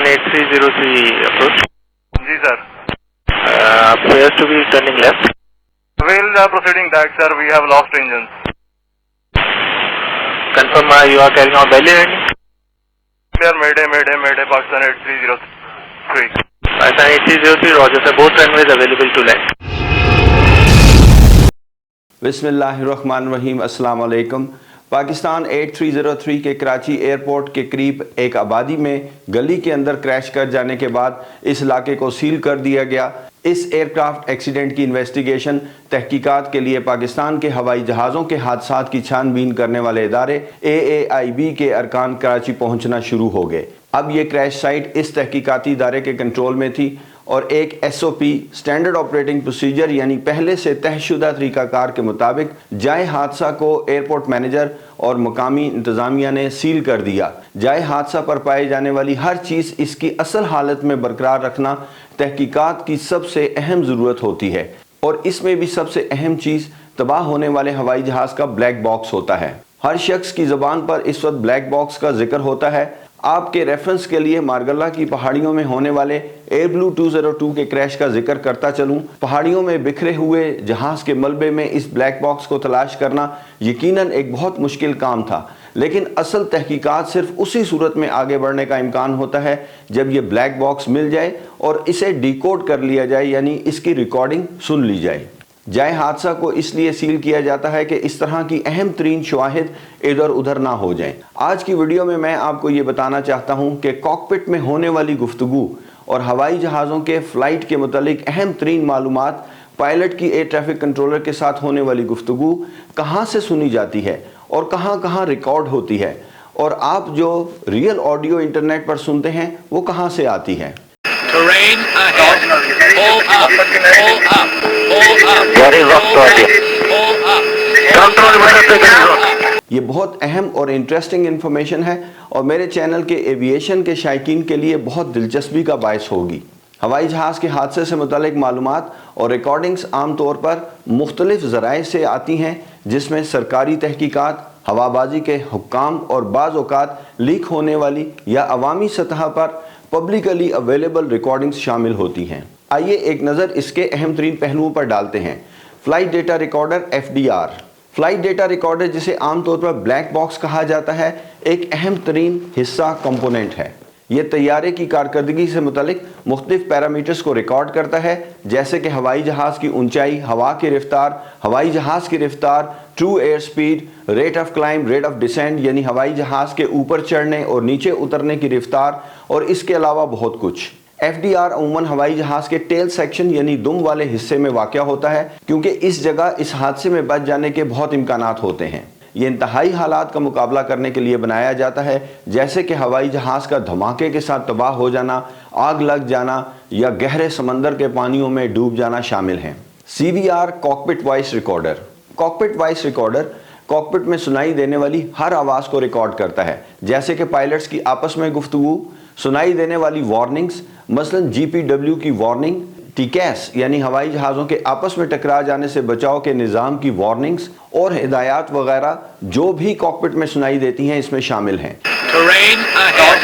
Pakistan 8303 approach. जी sir. Appears to be turning left. We'll proceeding that sir. We have lost engines. Confirm you are carrying out valid landing. Clear. Mayday. Pakistan 8303. Pakistan 8303 Roger sir. Both runways available to land. बिस्मिल्लाहिर्रहमानिर्रहीम अस्सलाम वालेकुम। पाकिस्तान 8303 के Karachi airport के करीब एक आबादी में गली के अंदर क्रैश कर जाने के बाद इस इलाके को सील कर दिया गया। इस एयरक्राफ्ट एक्सीडेंट की इन्वेस्टिगेशन तहकीकात के लिए पाकिस्तान के हवाई जहाज़ों के हादसात की छानबीन करने वाले इदारे AAIB के अरकान कराची पहुंचना शुरू हो गए। अब ये क्रैश साइट इस तहकीकाती इदारे के कंट्रोल में थी और एक SOP स्टैंडर्ड ऑपरेटिंग प्रोसीजर यानी पहले से तयशुदा तरीक़ाकार के मुताबिक जाए हादसा को एयरपोर्ट मैनेजर और मकामी इंतज़ामिया ने सील कर दिया। जाए हादसा पर पाए जाने वाली हर चीज़ इसकी असल हालत में बरकरार रखना तहकीकात की सबसे अहम ज़रूरत होती है और इसमें भी सबसे अहम चीज़ तबाह होने वाले हवाई जहाज़ का ब्लैक बॉक्स होता है। हर शख्स की ज़बान पर इस वक्त ब्लैक बॉक्स का जिक्र होता है। आपके रेफरेंस के लिए मारगल्ला की पहाड़ियों में होने वाले एयरब्लू 202 के क्रैश का जिक्र करता चलूं। पहाड़ियों में बिखरे हुए जहाज़ के मलबे में इस ब्लैक बॉक्स को तलाश करना यकीनन एक बहुत मुश्किल काम था, लेकिन असल तहकीकात सिर्फ उसी सूरत में आगे बढ़ने का इम्कान होता है जब ये ब्लैक बॉक्स मिल जाए और इसे डिकोड कर लिया जाए, यानी इसकी रिकॉर्डिंग सुन ली जाए। जाए हादसा को इसलिए सील किया जाता है कि इस तरह की अहम तरीन शवाहिद इधर उधर ना हो जाएं। आज की वीडियो में मैं आपको ये बताना चाहता हूँ कि कॉकपिट में होने वाली गुफ्तगू और हवाई जहाज़ों के फ़्लाइट के मुतालिक अहम तरीन मालूमात, पायलट की एयर ट्रैफिक कंट्रोलर के साथ होने वाली गुफ्तगू कहाँ से सुनी जाती है और कहाँ रिकॉर्ड होती है, और आप जो रियल ऑडियो इंटरनेट पर सुनते हैं वो कहाँ से आती है। Terrain ahead. Pull up. ये बहुत अहम और इंटरेस्टिंग इन्फॉर्मेशन है और मेरे चैनल के एविएशन के शायकीन के लिए बहुत दिलचस्पी का बायस होगी। हवाई जहाज़ के हादसे से मुतालिक मालूमात और रिकॉर्डिंग्स आम तौर पर मुख्तलिफ ज़राए से आती हैं, जिसमें सरकारी तहकीकात, हवाबाजी के हुक्काम और बाज़ औक़ात लीक होने वाली या अवामी सतह पर पब्लिकली अवेलेबल रिकॉर्डिंग्स शामिल होती हैं। आइए एक नज़र इसके अहम तरीन पहलुओं पर डालते हैं। Flight data recorder FDR। Flight data recorder, जिसे आमतौर पर ब्लैक बॉक्स कहा जाता है, एक अहम तरीन हिस्सा कंपोनेंट है। ये तैयारे की कारकर्दगी से मुतालिक मुख्तलिफ पैरामीटर्स को रिकॉर्ड करता है, जैसे कि हवाई जहाज़ की ऊंचाई, हवा की रफ्तार, हवाई जहाज़ की रफ्तार, true air speed, rate of climb, rate of descend यानी हवाई जहाज़ के ऊपर चढ़ने और नीचे उतरने की रफ्तार, और इसके अलावा बहुत कुछ। FDR अमूमन हवाई जहाज़ के टेल सेक्शन यानी दुम वाले हिस्से में वाक़या होता है, क्योंकि इस जगह इस हादसे में बच जाने के बहुत इम्कानात होते हैं। ये इंतहाई हालात का मुकाबला करने के लिए बनाया जाता है, जैसे कि हवाई जहाज़ का धमाके के साथ तबाह हो जाना, आग लग जाना या गहरे समंदर के पानियों में डूब जाना शामिल हैं। CVR cockpit voice recorder. Cockpit voice recorder cockpit में सुनाई देने वाली हर आवाज़ को रिकॉर्ड करता है, जैसे कि पायलट्स की आपस में गुफ्तगू, सुनाई देने वाली वार्निंग्स, मसलन GPW की वार्निंग, TCAS यानी हवाई जहाज़ों के आपस में टकरा जाने से बचाव के निज़ाम की वार्निंग्स और हिदायत वगैरह जो भी कॉकपिट में सुनाई देती हैं इसमें शामिल हैं। Terrain ahead.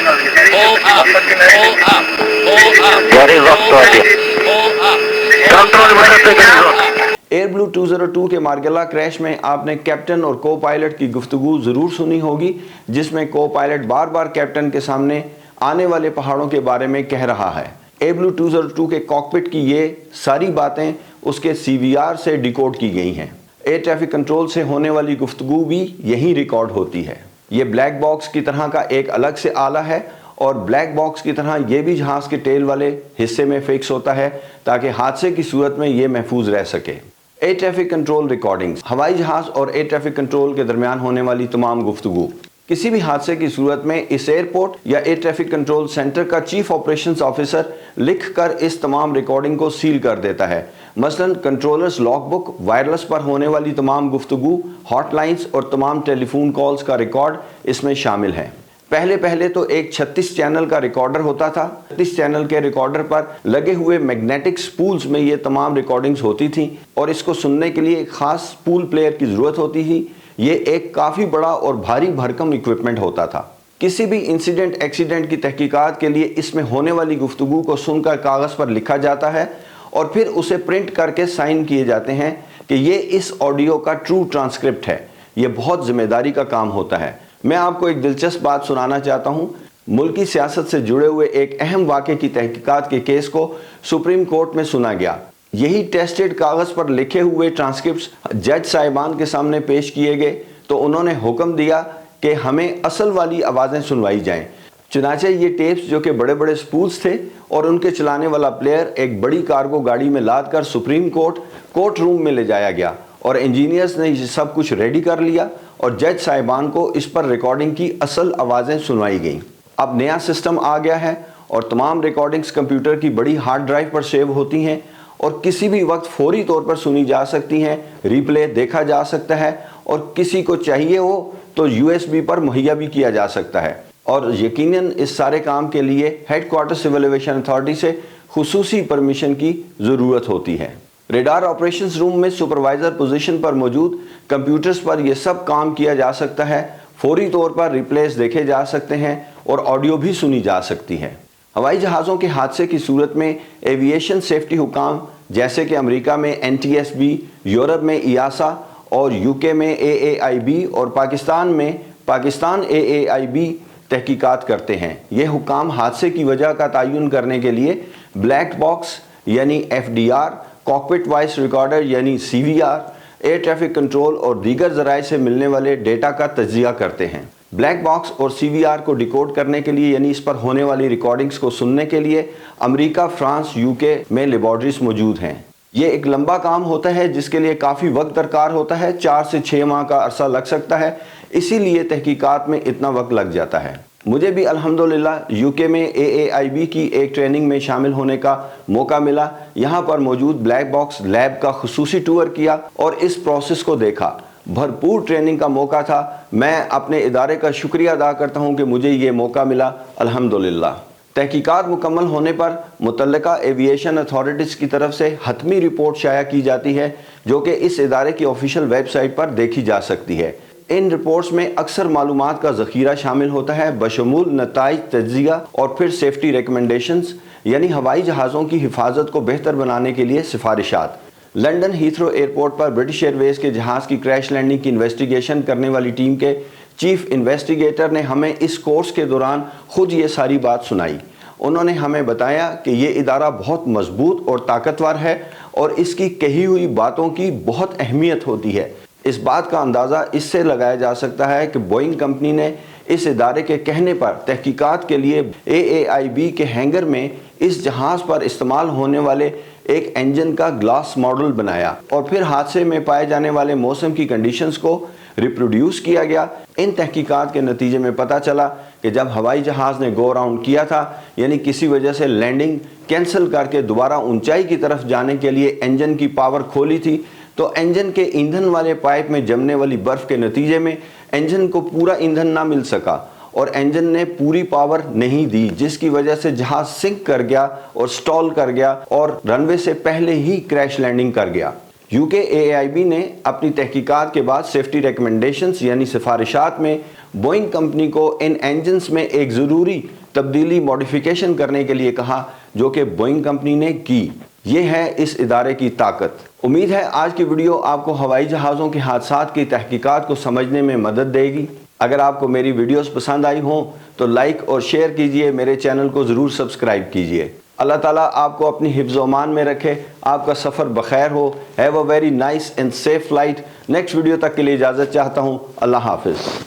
एयरब्लू 202 के मारगल्ला क्रैश में आपने कैप्टन और को पायलट की गुफ्तगू ज़रूर सुनी होगी, जिसमें को पायलट बार बार कैप्टन के सामने आने वाले पहाड़ों के बारे में कह रहा है। एयरब्लू 202 के कॉकपिट की ये सारी बातें उसके CVR से डिकोड की गई हैं। एयर ट्रैफिक कंट्रोल से होने वाली गुफ्तगू भी यहीं रिकॉर्ड होती है। ये ब्लैक बॉक्स की तरह का एक अलग से आला है और ब्लैक बॉक्स की तरह ये भी जहाज़ के टेल वाले हिस्से में फिक्स होता है ताकि हादसे की सूरत में ये महफूज रह सके। Air traffic control recordings. हवाई जहाज़ और एयर ट्रैफिक कंट्रोल के दरमियान होने वाली तमाम गुफ्तगू। किसी भी हादसे की सूरत में इस एयरपोर्ट या एयर ट्रैफिक कंट्रोल सेंटर का चीफ ऑपरेशंस ऑफिसर लिखकर इस तमाम रिकॉर्डिंग को सील कर देता है। मसलन कंट्रोलर्स लॉगबुक, वायरलेस पर होने वाली तमाम गुफ्तगू, हॉटलाइंस और तमाम टेलीफोन कॉल्स का रिकॉर्ड इसमें शामिल है। पहले तो एक 36 चैनल का रिकॉर्डर होता था। 36 चैनल के रिकॉर्डर पर लगे हुए मैग्नेटिक स्पूल्स में ये तमाम रिकॉर्डिंग्स होती थी और इसको सुनने के लिए एक खास स्पूल प्लेयर की ज़रूरत होती थी। ये एक काफ़ी बड़ा और भारी भरकम इक्विपमेंट होता था। کسی بھی انسیڈنٹ ایکسیڈنٹ کی تحقیقات کے لیے اس میں ہونے والی گفتگو کو سن کر کاغذ پر لکھا جاتا ہے اور پھر اسے پرنٹ کر کے سائن کیے جاتے ہیں کہ یہ اس آڈیو کا ٹرو ٹرانسکرپٹ ہے۔ یہ بہت ذمہ داری کا کام ہوتا ہے۔ میں آپ کو ایک دلچسپ بات سنانا چاہتا ہوں۔ ملکی سیاست سے جڑے ہوئے ایک اہم واقعے کی تحقیقات کے کیس کو سپریم کورٹ میں سنا گیا۔ یہی ٹیسٹڈ کاغذ پر لکھے ہوئے ٹرانسکرپٹس جج صاحبان کے سامنے پیش کیے گئے تو انہوں نے حکم دیا کہ ہمیں اصل والی آوازیں سنوائی جائیں۔ چنانچہ یہ ٹیپس جو کہ بڑے بڑے سپولز تھے اور ان کے چلانے والا پلیئر ایک بڑی کارگو گاڑی میں لاد کر سپریم کورٹ روم میں لے جایا گیا اور انجینئرز نے یہ سب کچھ ریڈی کر لیا اور جج صاحبان کو اس پر ریکارڈنگ کی اصل آوازیں سنوائی گئیں۔ اب نیا سسٹم آ گیا ہے اور تمام ریکارڈنگز کمپیوٹر کی بڑی ہارڈ ڈرائیو پر سیو ہوتی ہیں اور کسی بھی وقت فوری طور پر سنی جا سکتی ہیں، ریپلے دیکھا جا سکتا ہے اور کسی کو چاہیے ہو تو USB پر مہیا بھی کیا جا سکتا ہے۔ اور یقیناً اس سارے کام کے لیے headquarter civil aviation authority سے خصوصی پرمیشن کی ضرورت ہوتی ہے۔ ریڈار آپریشنز روم میں سپروائزر پوزیشن پر موجود کمپیوٹرز پر یہ سب کام کیا جا سکتا ہے، فوری طور پر ریپلیز دیکھے جا سکتے ہیں اور آڈیو بھی سنی جا سکتی ہے۔ ہوائی جہازوں کے حادثے کی صورت میں ایویشن سیفٹی حکام جیسے کہ امریکہ میں NTSB، یورپ میں EASA اور UK میں AAIB اور پاکستان میں پاکستان AAIB تحقیقات کرتے ہیں۔ یہ حکام حادثے کی وجہ کا تعین کرنے کے لیے بلیک باکس یعنی FDR، کاکپٹ وائس ریکارڈر یعنی CVR، ایئر ٹریفک کنٹرول اور دیگر ذرائع سے ملنے والے ڈیٹا کا تجزیہ کرتے ہیں۔ بلیک باکس اور CVR کو ڈیکوڈ کرنے کے لیے یعنی اس پر ہونے والی ریکارڈنگز کو سننے کے لیے امریکہ، فرانس، UK میں لیبارٹریز موجود ہیں۔ یہ ایک لمبا کام ہوتا ہے جس کے لیے کافی وقت درکار ہوتا ہے، 4 سے 6 ماہ کا عرصہ لگ سکتا ہے، اسی لیے تحقیقات میں اتنا وقت لگ جاتا ہے۔ مجھے بھی الحمدللہ UK میں AAIB کی ایک ٹریننگ میں شامل ہونے کا موقع ملا۔ یہاں پر موجود بلیک باکس لیب کا خصوصی ٹور کیا اور اس پروسیس کو دیکھا۔ بھرپور ٹریننگ کا موقع تھا۔ میں اپنے ادارے کا شکریہ ادا کرتا ہوں کہ مجھے یہ موقع ملا، الحمدللہ۔ تحقیقات مکمل ہونے پر متعلقہ ایویشن اتھارٹیز کی طرف سے حتمی رپورٹ شائع کی جاتی ہے جو کہ اس ادارے کی آفیشیل ویب سائٹ پر دیکھی جا سکتی ہے۔ ان رپورٹس میں اکثر معلومات کا ذخیرہ شامل ہوتا ہے بشمول نتائج تجزیہ اور پھر سیفٹی ریکمنڈیشنز یعنی ہوائی جہازوں کی حفاظت کو بہتر بنانے کے لیے سفارشات۔ لندن ہیتھرو ایئرپورٹ پر برٹش ایئر ویز کے جہاز کی کریش لینڈنگ کی انویسٹیگیشن کرنے والی ٹیم کے چیف انویسٹیگیٹر نے ہمیں اس کورس کے دوران خود یہ ساری بات سنائی۔ انہوں نے ہمیں بتایا کہ یہ ادارہ بہت مضبوط اور طاقتور ہے اور اس کی کہی ہوئی باتوں کی بہت اہمیت ہوتی ہے۔ اس بات کا اندازہ اس سے لگایا جا سکتا ہے کہ بوئنگ کمپنی نے اس ادارے کے کہنے پر تحقیقات کے لیے AAIB کے ہینگر میں اس جہاز پر استعمال ہونے والے ایک انجن کا گلاس ماڈل بنایا اور پھر حادثے میں پائے جانے والے موسم کی کنڈیشنز کو ریپروڈیوس کیا گیا۔ ان تحقیقات کے نتیجے میں پتہ چلا کہ جب ہوائی جہاز نے گو راؤنڈ کیا تھا یعنی کسی وجہ سے لینڈنگ کینسل کر کے دوبارہ اونچائی کی طرف جانے کے لیے انجن کی پاور کھولی تھی تو انجن کے ایندھن والے پائپ میں جمنے والی برف کے نتیجے میں انجن کو پورا ایندھن نہ مل سکا اور انجن نے پوری پاور نہیں دی جس کی وجہ سے جہاز سنک کر گیا اور سٹال کر گیا اور رن وے سے پہلے ہی کریش لینڈنگ کر گیا۔ UK AAIB نے اپنی تحقیقات کے بعد سیفٹی ریکمنڈیشنز یعنی سفارشات میں بوئنگ کمپنی کو ان انجنز میں ایک ضروری تبدیلی موڈیفیکیشن کرنے کے لیے کہا جو کہ بوئنگ کمپنی نے کی۔ یہ ہے اس ادارے کی طاقت۔ امید ہے آج کی ویڈیو آپ کو ہوائی جہازوں کے حادثات کی تحقیقات کو سمجھنے میں مدد دے گی۔ اگر آپ کو میری ویڈیوز پسند آئی ہوں تو لائک اور شیئر کیجئے، میرے چینل کو ضرور سبسکرائب کیجئے۔ اللہ تعالیٰ آپ کو اپنی حفظ و امان میں رکھے، آپ کا سفر بخیر ہو۔ Have a very nice and safe flight. Next video تک کے لیے اجازت چاہتا ہوں۔ اللہ حافظ۔